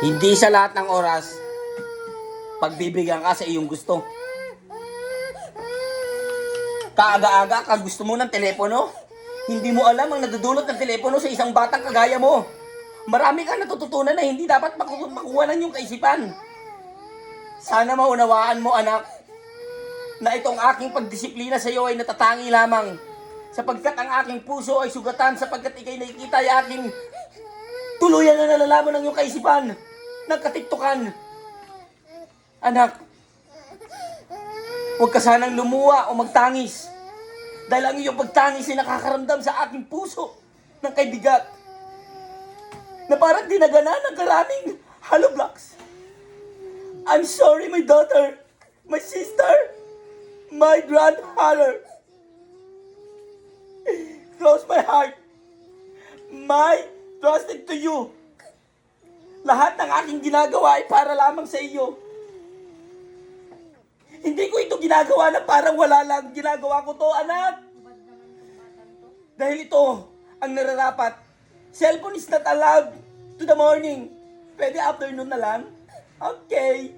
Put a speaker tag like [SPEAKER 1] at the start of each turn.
[SPEAKER 1] Hindi sa lahat ng oras, pagbibigyan ka sa iyong gusto. Kaaga-aga ka gusto mo ng telepono? Hindi mo alam ang nadudulot ng telepono sa isang batang kagaya mo. Marami kang natututunan na hindi dapat makuha ng iyong kaisipan. Sana maunawaan mo, anak, na itong aking pagdisiplina sa iyo ay natatangi lamang sapagkat ang aking puso ay sugatan sapagkat ikay nakikita ay aking tuluyan na nalalaman ng iyong kaisipan ng katiktukan. Anak, huwag ka sanang lumuwa o magtangis dahil ang iyong pagtangis ay nakakaramdam sa aking puso ng kaibigat na parang dinagana ng karaming hollow blocks. I'm sorry, my daughter, my sister, my grandfather. Close my heart. My trusted to you. Lahat ng aking ginagawa ay para lamang sa iyo. Hindi ko ito ginagawa na parang wala lang. Ginagawa ko to, anak. Dahil ito ang nararapat. Cellphone is not allowed to the morning. Pwede afternoon na lang? Okay.